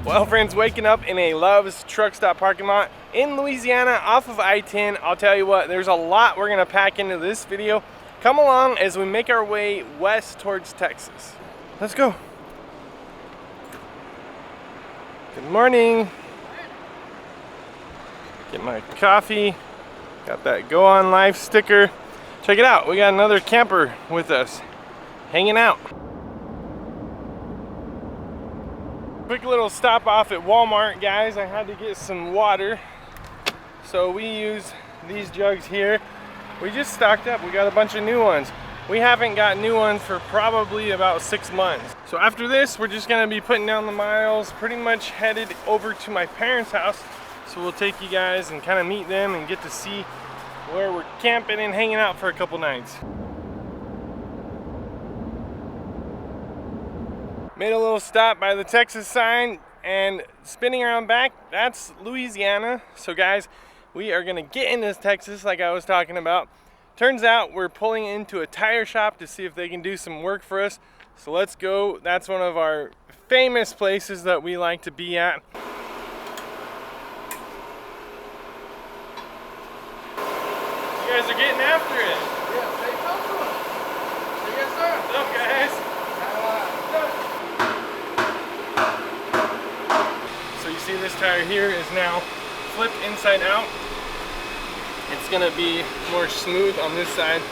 Well friends, waking up in a Love's truck stop parking lot in Louisiana off of I-10. I'll tell you what, there's a lot we're gonna pack into this video. Come along as we make our way west towards Texas. Let's go. Good morning. Get my coffee. Got that Go On Life sticker. Check it out, we got another camper with us, hanging out. Quick little stop off at Walmart, guys. I had to get some water, so we use these jugs here. We just stocked up. We got a bunch of new ones. We haven't got new ones for probably about 6 months. So after this, we're just gonna be putting down the miles, pretty much headed over to my parents' house. So we'll take you guys and kind of meet them and get to see where we're camping and hanging out for a couple nights. Made a little stop by the Texas sign, and spinning around back, that's Louisiana. So guys, we are gonna get into Texas like I was talking about. Turns out we're pulling into a tire shop to see if they can do some work for us. So let's go. That's one of our famous places that we like to be at. You guys are getting after it. Yeah, say talk to him. Yes, sir. What's up, guys? So you see this tire here is now flipped inside out. It's gonna be more smooth on this side,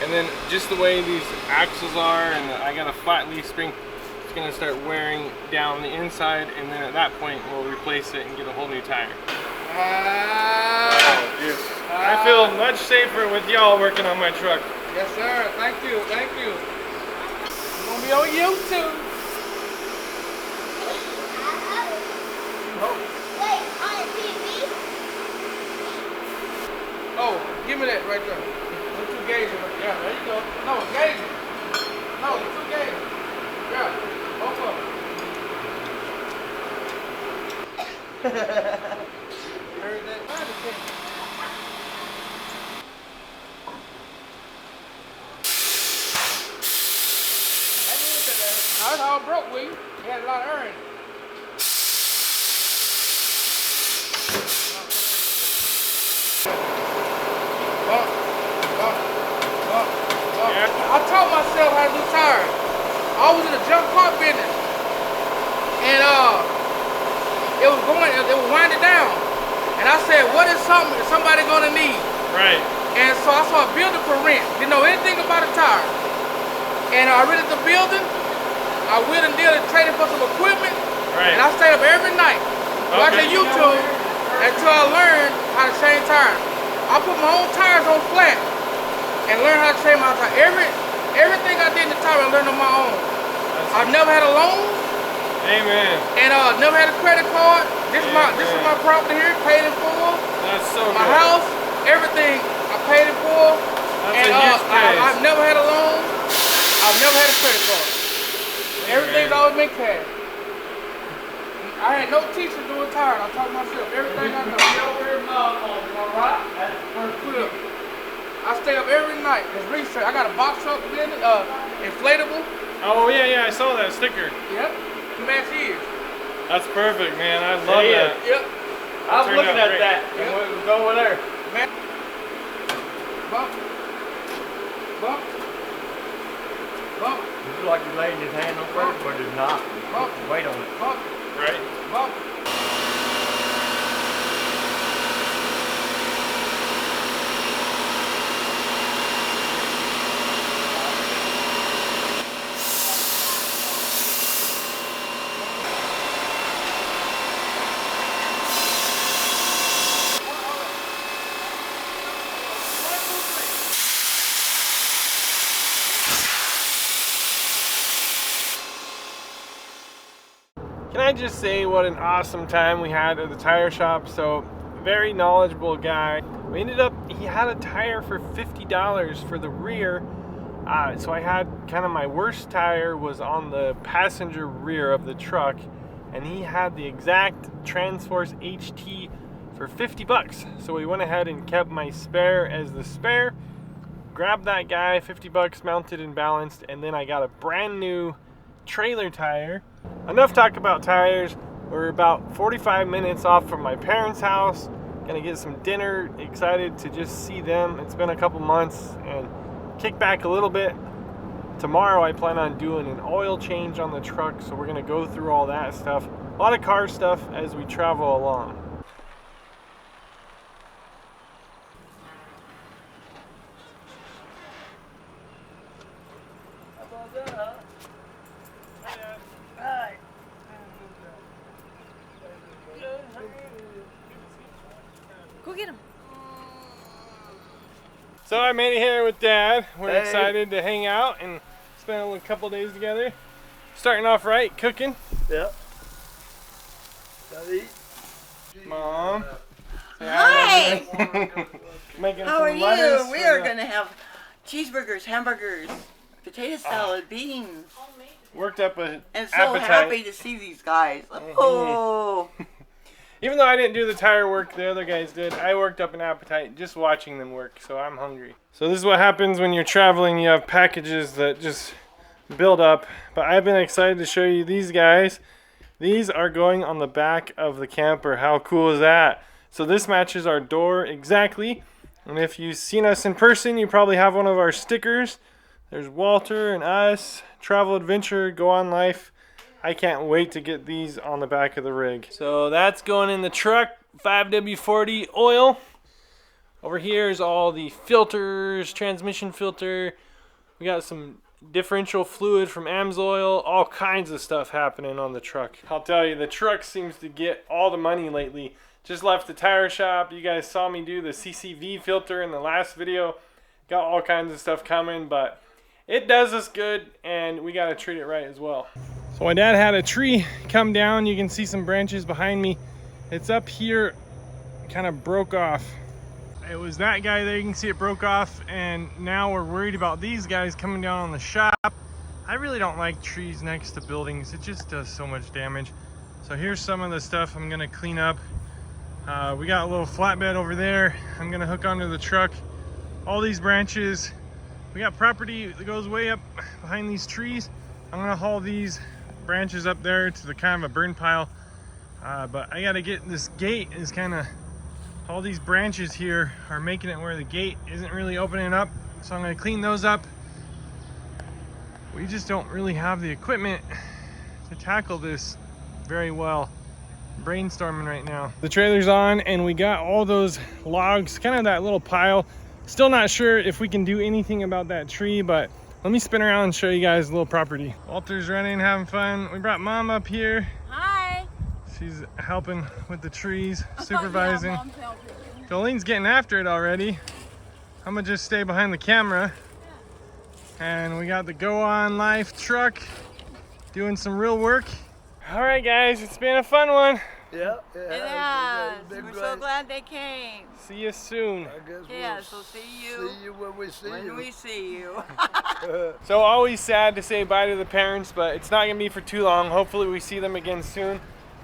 and then just the way these axles are, and I got a flat leaf spring, it's gonna start wearing down the inside, and then at that point we'll replace it and get a whole new tire. Oh, dude. I feel much safer with y'all working on my truck. Yes, sir. Thank you. Thank you. I'm gonna be on YouTube. Oh, give me that right there. The two gauges. Yeah, there you go. No, gauges. No, the two gauges. Yeah, both of them. Heard that? That's how it broke, William. We had a lot of earnings. I taught myself how to do tires. I was in a junk car business, and it was winding down. And I said, what is somebody gonna need? Right. And so I started building for rent. Didn't know anything about a tire. And I rented the building. I wheeled and dealed and traded for some equipment. Right. And I stayed up every night watching YouTube until I learned how to change tires. I put my own tires on flat and learned how to change my tire. Everything I did in the tire, I learned on my own. I've never had a loan. Amen. And never had a credit card. This is my property here, paid in full. That's so my good. house, everything I paid in full. That's and a huge praise. I've never had a loan. I've never had a credit card. Everything's always been cash. I had no teacher doing tires. I taught myself everything I know. I stay up every night. There's research. I got a box up business, inflatable. Oh yeah, I saw that sticker. Yep. Match ears. That's perfect, man. I love that. Yep. I was looking at that. Yep. We'll go over there. Man. Bump. Bump. Bump. This is like he's laying his hand on first, but it's not. Bump. Wait on it. Bump. Right. Bump. Can I just say what an awesome time we had at the tire shop? So, very knowledgeable guy. We ended up, he had a tire for $50 for the rear. So I had kind of my worst tire was on the passenger rear of the truck, and he had the exact Transforce HT for 50 bucks. So we went ahead and kept my spare as the spare, grabbed that guy, 50 bucks, mounted and balanced, and then I got a brand new trailer tire. Enough talk about tires. We're about 45 minutes off from my parents' house. Gonna get some dinner. Excited to just see them. It's been a couple months and kick back a little bit. Tomorrow I plan on doing an oil change on the truck, so we're gonna go through all that stuff. A lot of car stuff as we travel along. Go get him. So I made it here with Dad. We're excited to hang out and spend a couple days together. Starting off right, cooking. Yep. Daddy. Mom. Hi. Making How some are lettuce you? We for are the- going to have cheeseburgers, hamburgers, potato salad, beans. Worked up an And so appetite. happy to see these guys. Oh. Even though I didn't do the tire work, the other guys did. I worked up an appetite just watching them work, so I'm hungry. So this is what happens when you're traveling. You have packages that just build up. But I've been excited to show you these guys. These are going on the back of the camper. How cool is that? So this matches our door exactly. And if you've seen us in person, you probably have one of our stickers. There's Walter and us. Travel Adventure, Go On Life. I can't wait to get these on the back of the rig. So that's going in the truck, 5W40 oil. Over here is all the filters, transmission filter. We got some differential fluid from AMSOIL, all kinds of stuff happening on the truck. I'll tell you, the truck seems to get all the money lately. Just left the tire shop. You guys saw me do the CCV filter in the last video. Got all kinds of stuff coming, but it does us good and we gotta treat it right as well. So my dad had a tree come down. You can see some branches behind me. It's up here, kind of broke off. It was that guy there, you can see it broke off, and now we're worried about these guys coming down on the shop. I really don't like trees next to buildings. It just does so much damage. So here's some of the stuff I'm gonna clean up. We got a little flatbed over there. I'm gonna hook onto the truck. All these branches. We got property that goes way up behind these trees. I'm gonna haul these branches up there to the kind of a burn pile. But I gotta get this gate is kind of, all these branches here are making it where the gate isn't really opening up. So I'm gonna clean those up. We just don't really have the equipment to tackle this very well. Brainstorming right now. The trailer's on and we got all those logs, kind of that little pile. Still not sure if we can do anything about that tree, but let me spin around and show you guys a little property. Walter's running, having fun. We brought Mom up here. Hi. She's helping with the trees, supervising. Yeah, Mom's helping. Jolene's getting after it already. I'm gonna just stay behind the camera. And we got the Go On Life truck doing some real work. All right, guys, it's been a fun one. Yep. Yeah, we're so glad they came. See you soon. I guess Yes, we'll see you see you when we see when you. we see you. So always sad to say bye to the parents, but it's not gonna be for too long. Hopefully we see them again soon.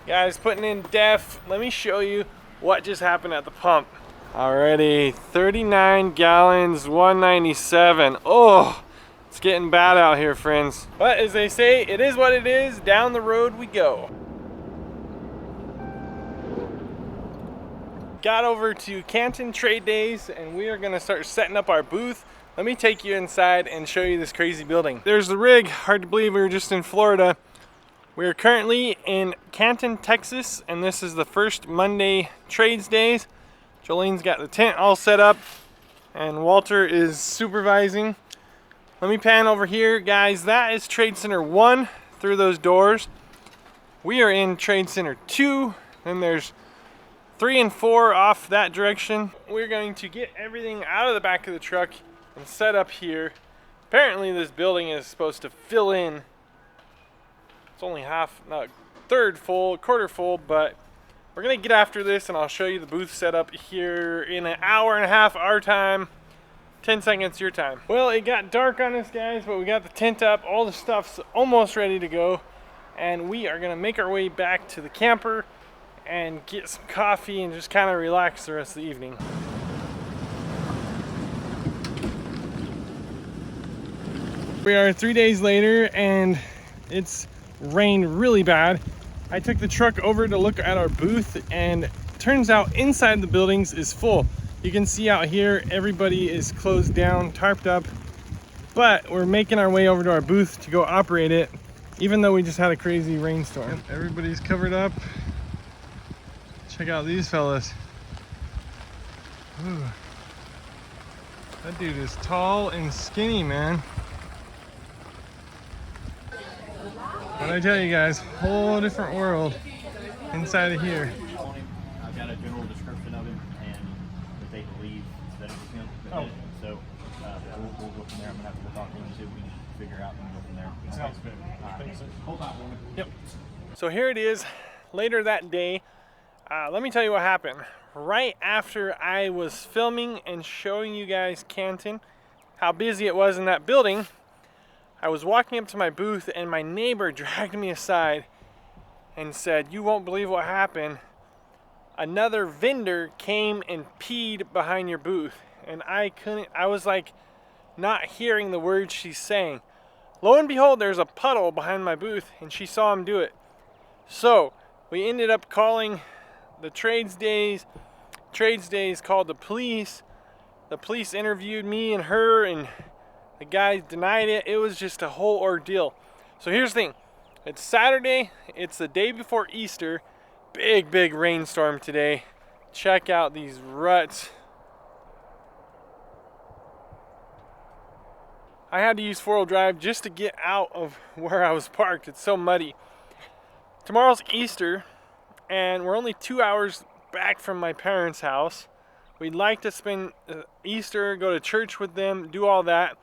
Guys, putting in def, let me show you what just happened at the pump. Alrighty, 39 gallons, 197. Oh, it's getting bad out here, friends. But as they say, it is what it is. Down the road we go. Got over to Canton Trade Days and we are gonna start setting up our booth. Let me take you inside and show you this crazy building. There's the rig. Hard to believe we were just in Florida. We are currently in Canton, Texas, and this is the first Monday Trades Days. Jolene's got the tent all set up and Walter is supervising. Let me pan over here, guys. That is Trade Center 1 through those doors. We are in Trade Center 2, and there's 3 and 4 off that direction. We're going to get everything out of the back of the truck and set up here. Apparently this building is supposed to fill in. It's only half, not third full, quarter full, but we're gonna get after this and I'll show you the booth setup here in an hour and a half our time, 10 seconds your time. Well, it got dark on us, guys, but we got the tent up, all the stuff's almost ready to go, and we are gonna make our way back to the camper and get some coffee and just kind of relax the rest of the evening. We are 3 days later and it's rained really bad. I took the truck over to look at our booth, and turns out inside the buildings is full. You can see out here, everybody is closed down, tarped up, but we're making our way over to our booth to go operate it, even though we just had a crazy rainstorm. Everybody's covered up. Check out these fellas. Ooh. That dude is tall and skinny, man. What I tell you guys, whole different world inside of here. I've got a general description of him, and that they believe that it was him. Oh. So we'll go from there. I'm gonna have to talk to him and see if we can figure out and go from there. Sounds good. Thanks. Hold on, woman. Yep. So here it is, later that day. Let me tell you what happened. Right after I was filming and showing you guys Canton, how busy it was in that building, I was walking up to my booth and my neighbor dragged me aside and said, "You won't believe what happened. Another vendor came and peed behind your booth." And I was like not hearing the words she's saying. Lo and behold, there's a puddle behind my booth and she saw him do it. So we ended up calling the trades days called the police. The police interviewed me and her, and the guy denied it. It was just a whole ordeal. So here's the thing. It's Saturday. It's the day before Easter. Big rainstorm today. Check out these ruts. I had to use 4-wheel drive just to get out of where I was parked. It's so muddy. Tomorrow's Easter, and we're only 2 hours back from my parents' house. We'd like to spend Easter, go to church with them, do all that.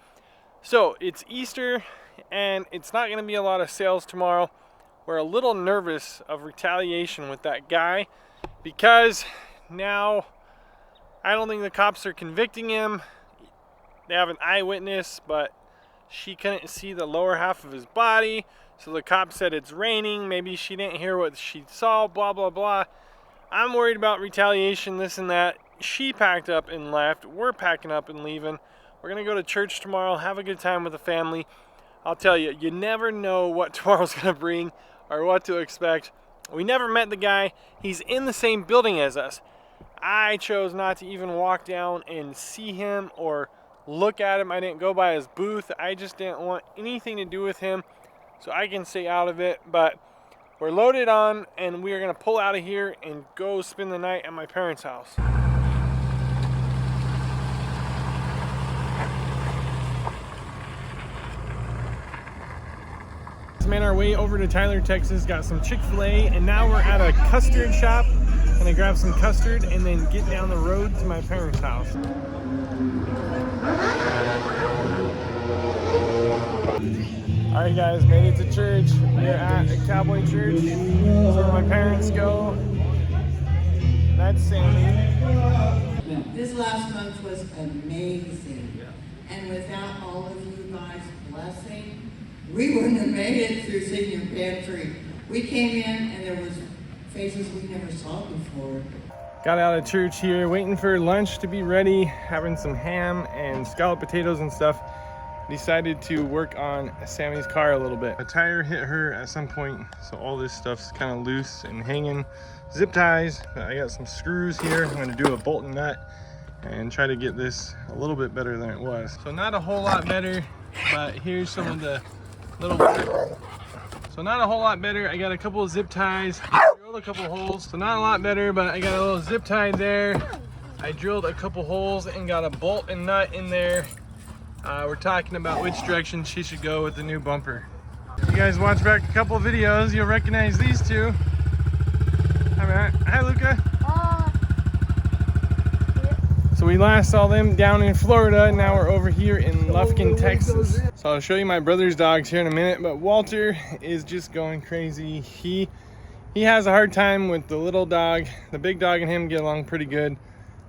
So it's Easter, and it's not going to be a lot of sales tomorrow. We're a little nervous of retaliation with that guy because now I don't think the cops are convicting him. They have an eyewitness, but she couldn't see the lower half of his body. So the cop said it's raining. Maybe she didn't hear what she saw, blah, blah, blah. I'm worried about retaliation, this and that. She packed up and left. We're packing up and leaving. We're going to go to church tomorrow, have a good time with the family. I'll tell you, you never know what tomorrow's going to bring or what to expect. We never met the guy. He's in the same building as us. I chose not to even walk down and see him or look at him. I didn't go by his booth. I just didn't want anything to do with him, so I can stay out of it. But we're loaded on, and we are going to pull out of here and go spend the night at my parents' house. Made our way over to Tyler, Texas, got some Chick-fil-A, and now we're at a custard shop. Gonna grab some custard and then get down the road to my parents' house. Alright guys, made it to church. We're at a cowboy church. That's where my parents go. That's Sammy. This last month was amazing. And without all of you guys' blessing, we wouldn't have made it through senior pantry. We came in and there was faces we never saw before. Got out of church here, waiting for lunch to be ready, having some ham and scalloped potatoes and stuff. Decided to work on Sammy's car a little bit. A tire hit her at some point, so all this stuff's kind of loose and hanging. Zip ties, I got some screws here. I'm gonna do a bolt and nut and try to get this a little bit better than it was. So not a whole lot better, but here's some of the little, so not a whole lot better. I got a couple of zip ties, drilled a couple holes. So not a lot better, but I got a little zip tie there. I drilled a couple holes and got a bolt and nut in there. We're talking about which direction she should go with the new bumper. If you guys watch back a couple of videos, you'll recognize these two. Hi Matt. Hi Luca. So we last saw them down in Florida, and now we're over here in Lufkin, Texas. So I'll show you my brother's dogs here in a minute, but Walter is just going crazy. He has a hard time with the little dog. The big dog and him get along pretty good.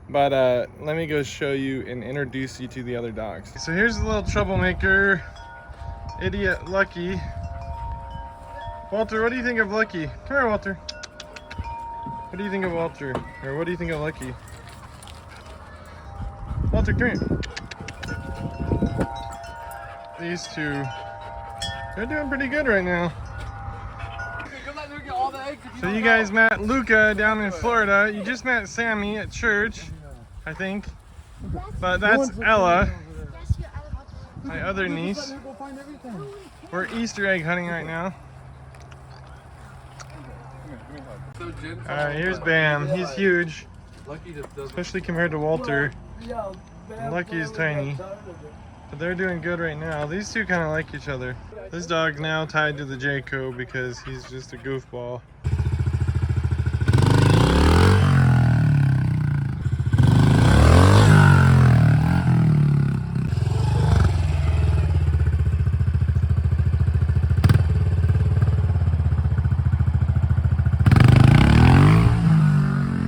But let me go show you and introduce you to the other dogs. So here's the little troublemaker, idiot Lucky. Walter, what do you think of Lucky? Come here, Walter. What do you think of Walter? Or what do you think of Lucky? Walter, come here. These two, they're doing pretty good right now. So you guys met Luca down in Florida. You just met Sammy at church, I think. But that's Ella, my other niece. We're Easter egg hunting right now. Alright, here's Bam. He's huge, especially compared to Walter. And Lucky is tiny. But they're doing good right now. These two kind of like each other. This dog's now tied to the Jayco because he's just a goofball.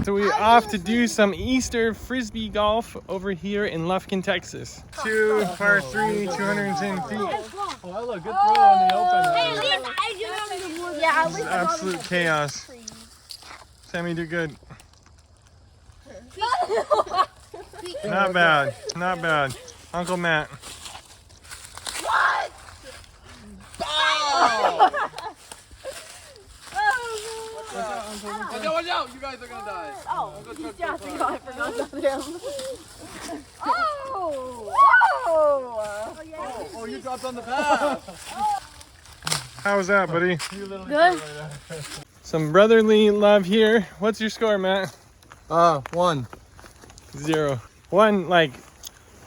So we're off to do some Easter frisbee golf over here in Lufkin, Texas. Par 3, 210 feet. Oh, look, good throw in the open. This is absolute chaos. Sammy, do good. Not bad, not bad. Uncle Matt. What? Watch out, you guys are gonna die. Oh, yeah, I forgot about him. Oh, you dropped on the path. How was that, buddy? Good. Some brotherly love here. What's your score, Matt? 1. 0. 1, like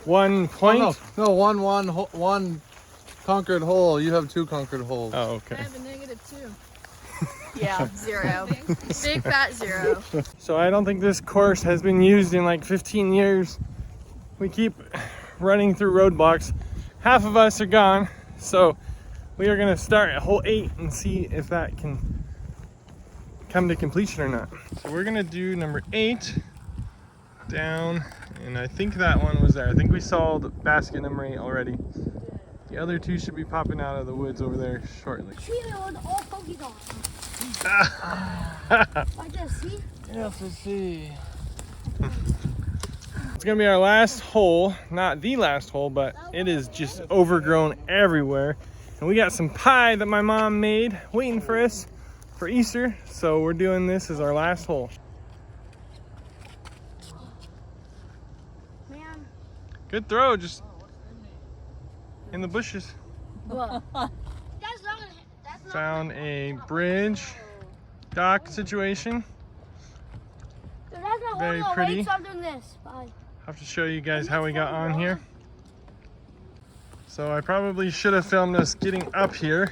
1 point? No, one conquered hole. You have 2 conquered holes. Oh, okay. I have a -2. Yeah, 0. Big fat 0. So I don't think this course has been used in like 15 years. We keep running through roadblocks. Half of us are gone, so we are gonna start at hole 8 and see if that can come to completion or not. So we're gonna do number 8 down, and I think that one was there. I think we saw the basket number 8 already. The other 2 should be popping out of the woods over there shortly. Yes, I see. It's gonna be our last hole, not the last hole, but it is just overgrown everywhere. And we got some pie that my mom made waiting for us for Easter. So we're doing this as our last hole. Man. Good throw, just in the bushes. Found a bridge dock situation. Very pretty. I'll have to show you guys how we got on here. So I probably should have filmed us getting up here,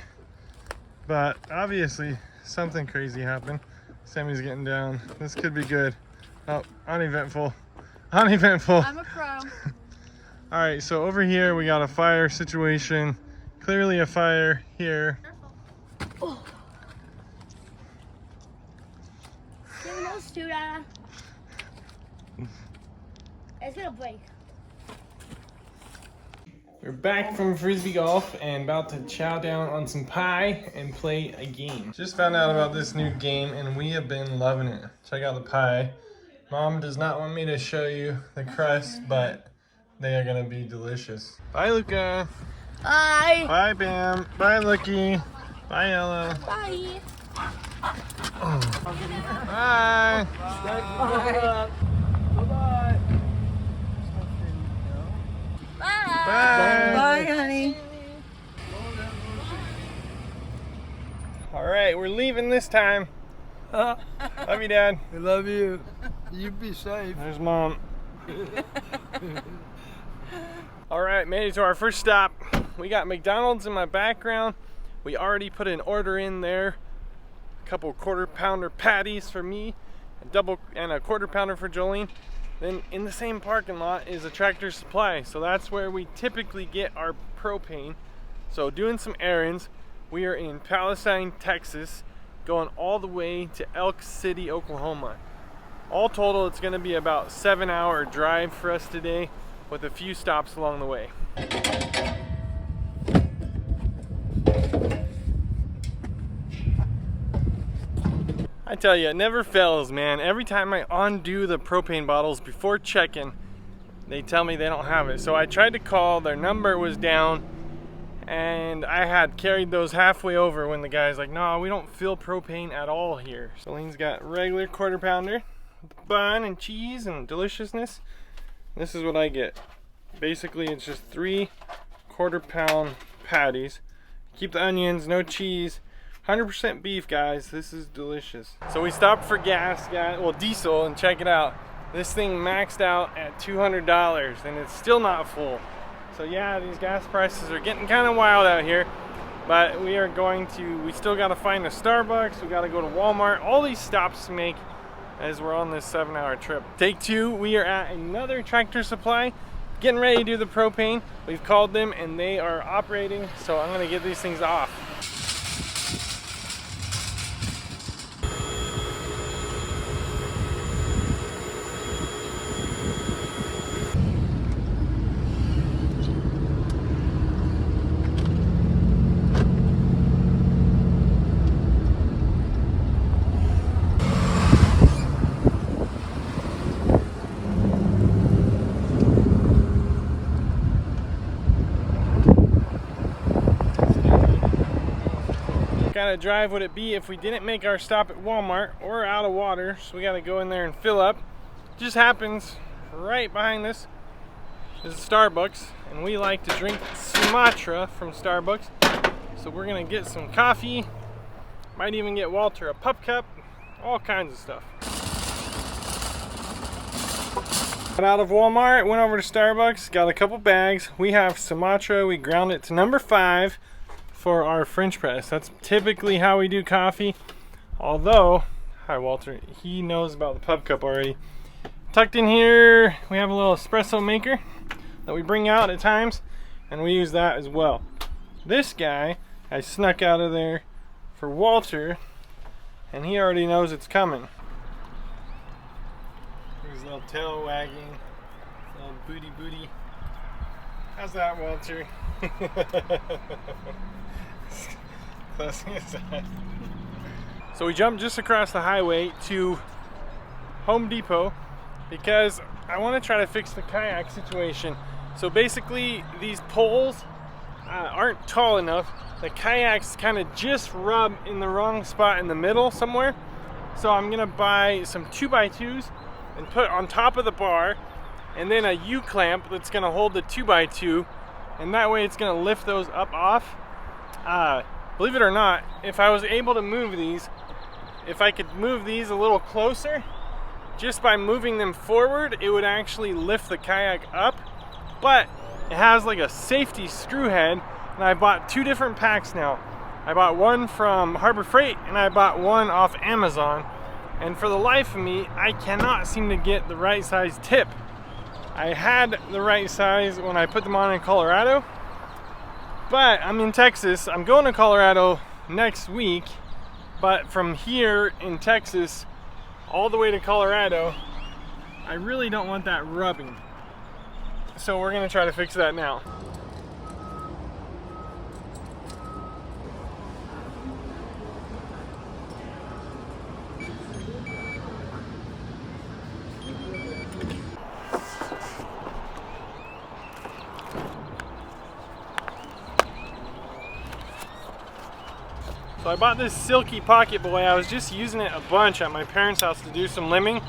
but obviously something crazy happened. Sammy's getting down. This could be good. Oh, uneventful. Uneventful. I'm a pro. All right, so over here we got a fire situation. Clearly a fire here. Oh. It's gonna break. We're back from frisbee golf and about to chow down on some pie and play a game. Just found out about this new game and we have been loving it. Check out the pie. Mom does not want me to show you the crust, but they are gonna be delicious. Bye, Luca. Bye. Bye, Bam. Bye, Lucky. Bye, Ella. Bye. Bye. Bye. Bye, honey. All right, we're leaving this time. Love you, Dad. We love you. You be safe. There's Mom. All right, made it to our first stop. We got McDonald's in my background. We already put an order in there. A couple quarter-pounder patties for me, a quarter-pounder for Jolene. Then in the same parking lot is a Tractor Supply, so that's where we typically get our propane. So doing some errands. We are in Palestine, Texas, going all the way to Elk City, Oklahoma. All total, it's going to be about a 7-hour drive for us today, with a few stops along the way. I tell you, it never fails, man. Every time I undo the propane bottles before checking, they tell me they don't have it. So I tried to call, their number was down, and I had carried those halfway over when the guy's like, no, we don't fill propane at all here. So Lean's got regular quarter pounder with bun and cheese and deliciousness. This is what I get. Basically, it's just 3 quarter-pound patties. Keep the onions, no cheese. 100% beef, guys. This is delicious. So we stopped for gas, well, diesel, and check it out. This thing maxed out at $200, and it's still not full. So yeah, these gas prices are getting kind of wild out here. But we still got to find a Starbucks. We got to go to Walmart. All these stops to make as we're on this 7-hour trip. Take 2, we are at another Tractor Supply, getting ready to do the propane. We've called them and they are operating, so I'm gonna get these things off. Kind of drive would it be if we didn't make our stop at Walmart or out of water, so we got to go in there and fill up. Just happens right behind this is Starbucks, and we like to drink Sumatra from Starbucks, so we're gonna get some coffee, might even get Walter a pup cup, all kinds of stuff. Got out of Walmart, went over to Starbucks, got a couple bags. We have Sumatra, we ground it to number 5 for our French press. That's typically how we do coffee. Although, hi Walter, he knows about the pub cup already. Tucked in here, we have a little espresso maker that we bring out at times, and we use that as well. This guy, I snuck out of there for Walter, and he already knows it's coming. There's a little tail wagging, little booty. How's that, Walter? So we jumped just across the highway to Home Depot because I want to try to fix the kayak situation. So basically these poles aren't tall enough. The kayaks kind of just rub in the wrong spot in the middle somewhere. So I'm gonna buy some 2x2s and put on top of the bar, and then a U-clamp that's gonna hold the 2x2, and that way it's gonna lift those up off. Believe it or not, if I was able to move these, if I could move these a little closer, just by moving them forward, it would actually lift the kayak up. But it has like a safety screw head, and I bought 2 different packs now. I bought one from Harbor Freight and I bought one off Amazon. And for the life of me, I cannot seem to get the right size tip. I had the right size when I put them on in Colorado, but I'm in Texas. I'm going to Colorado next week, but from here in Texas all the way to Colorado, I really don't want that rubbing. So we're gonna try to fix that now. So I bought this silky pocket boy. I was just using it a bunch at my parents' house to do some limbing.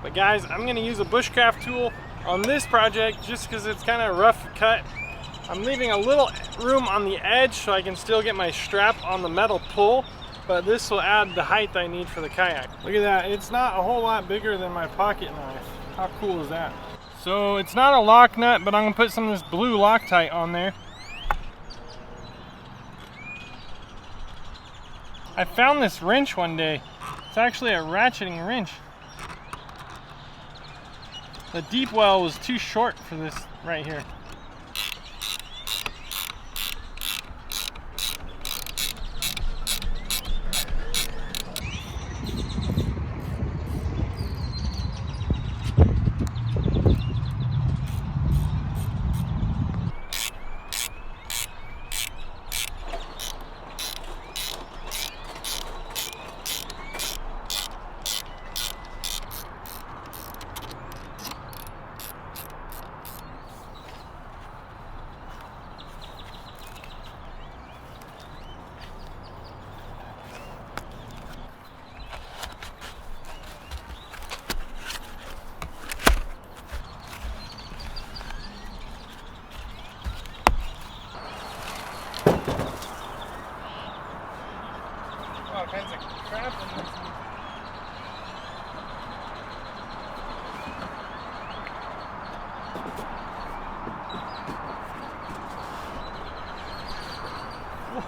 But guys, I'm gonna use a bushcraft tool on this project just because it's kind of rough cut. I'm leaving a little room on the edge so I can still get my strap on the metal pull, but this will add the height I need for the kayak. Look at that, it's not a whole lot bigger than my pocket knife. How cool is that? So it's not a lock nut, but I'm gonna put some of this blue Loctite on there. I found this wrench one day. It's actually a ratcheting wrench. The deep well was too short for this right here.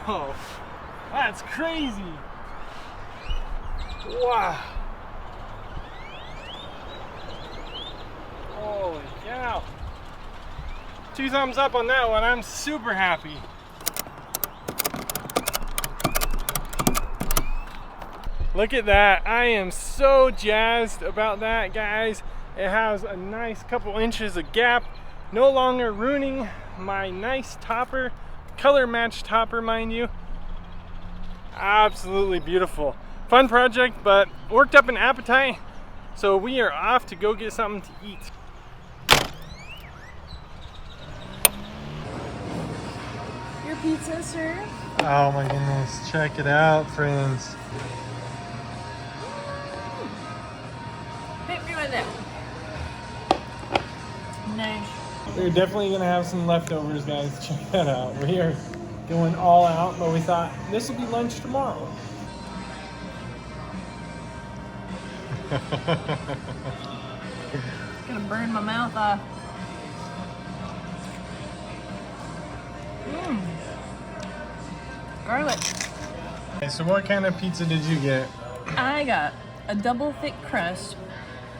Whoa, that's crazy. Wow. Holy cow. 2 thumbs up on that one. I'm super happy. Look at that. I am so jazzed about that, guys. It has a nice couple inches of gap, no longer ruining my nice topper, color matched topper, mind you. Absolutely beautiful. Fun project, but worked up an appetite, so we are off to go get something to eat. Your pizza, sir? Oh my goodness, check it out, friends. Hit me with it. Nice. We're definitely gonna have some leftovers, guys. Check that out. We are going all out, but we thought this will be lunch tomorrow. It's gonna burn my mouth off. Garlic. Okay, so what kind of pizza did you get? I got a double thick crust,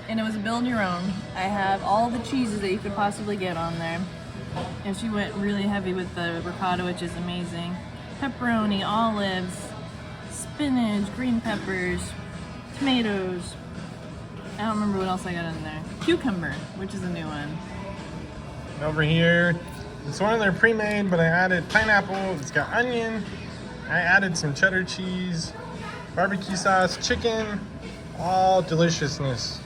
and it was a build your own. I have all the cheeses that you could possibly get on there. And she went really heavy with the ricotta, which is amazing. Pepperoni, olives, spinach, green peppers, tomatoes. I don't remember what else I got in there. Cucumber, which is a new one. Over here, it's one of their pre-made, but I added pineapple. It's got onion. I added some cheddar cheese, barbecue sauce, chicken, all deliciousness.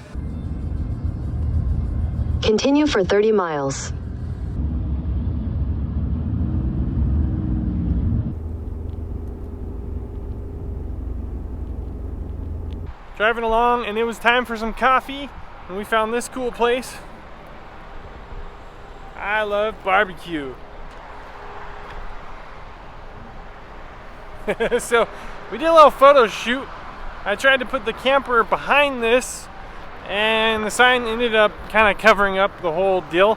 Continue for 30 miles. Driving along, and it was time for some coffee, and we found this cool place. I love barbecue. So we did a little photo shoot. I tried to put the camper behind this, and the sign ended up kind of covering up the whole deal.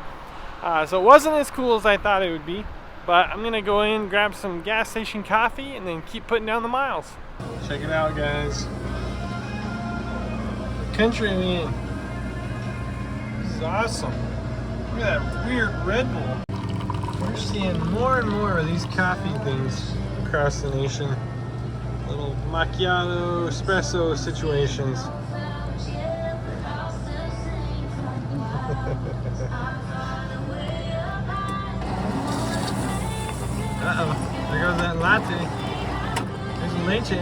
So it wasn't as cool as I thought it would be, but I'm gonna go in, grab some gas station coffee, and then keep putting down the miles. Check it out, guys. The country I'm in. This is awesome. Look at that weird Red Bull. We're seeing more and more of these coffee things across the nation. Little macchiato, espresso situations. Uh-oh, there goes that latte. There's a leche.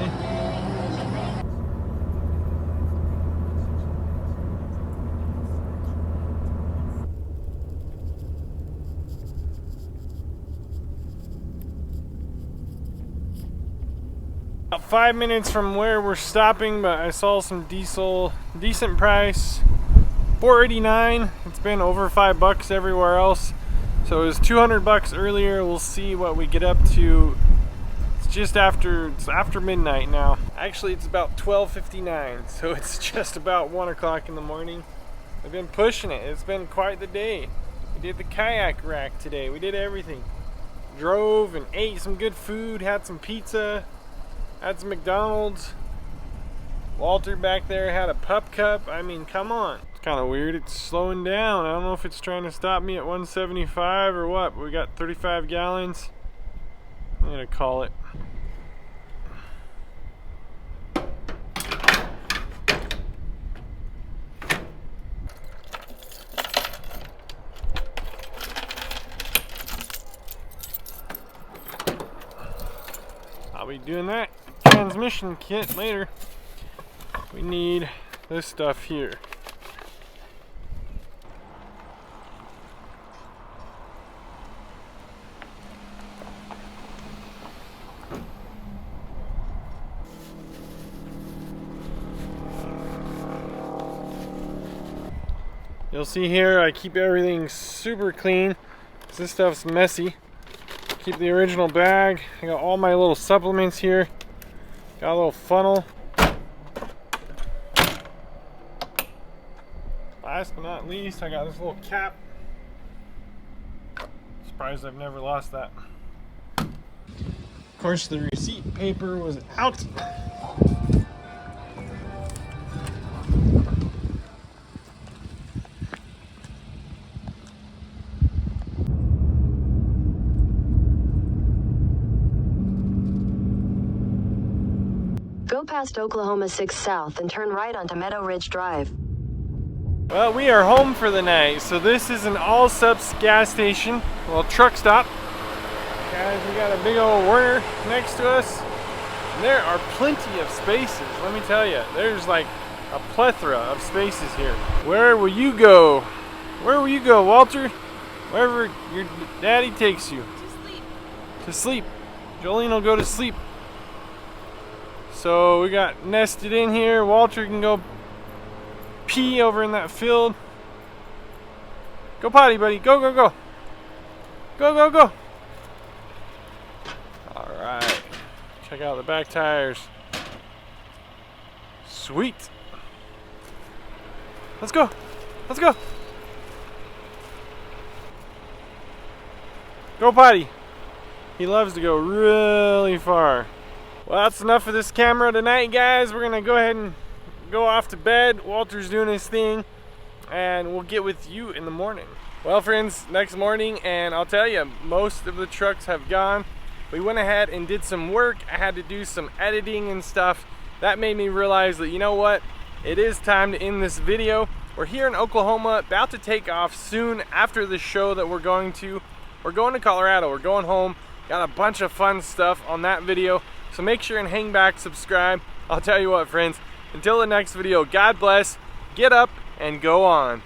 About 5 minutes from where we're stopping, but I saw some diesel, decent price, $4.89. It's been over $5 everywhere else, so it was $200 earlier. We'll see what we get up to. It's after midnight now. Actually, it's about 12:59, so it's just about 1 o'clock in the morning. I've been pushing it. It's been quite the day. We did the kayak rack today. We did everything. Drove and ate some good food, had some pizza. Had some McDonald's. Walter back there had a pup cup. I mean, come on. It's kind of weird. It's slowing down. I don't know if it's trying to stop me at 175 or what, but we got 35 gallons. I'm gonna call it. I'll be doing that transmission kit later. We need this stuff here. You'll see here I keep everything super clean. This stuff's messy. Keep the original bag. I got all my little supplements here. Got a little funnel. last but not least, I got this little cap. Surprised I've never lost that. Of course, the receipt paper was out. Go past Oklahoma 6 South and turn right onto Meadow Ridge Drive. Well, we are home for the night, so this is an all-subs gas station, a little truck stop. Guys, we got a big old Werner next to us. And there are plenty of spaces, let me tell you. There's like a plethora of spaces here. Where will you go? Where will you go, Walter? Wherever your daddy takes you. To sleep. To sleep. Jolene will go to sleep. So we got nested in here. Walter can go pee over in that field. Go potty, buddy. Go, go, go. Go, go, go. Alright. Check out the back tires. Sweet. Let's go. Let's go. Go potty. He loves to go really far. Well, that's enough of this camera tonight, guys. We're gonna go ahead and go off to bed. Walter's doing his thing, and we'll get with you in the morning. Well, friends, next morning, and I'll tell you, most of the trucks have gone. We went ahead and did some work. I had to do some editing and stuff. That made me realize that, you know what? It is time to end this video. We're here in Oklahoma, about to take off soon after the show that we're going to. We're going to Colorado. We're going home. Got a bunch of fun stuff on that video. So make sure and hang back, subscribe. I'll tell you what, friends, until the next video, God bless, get up and go on.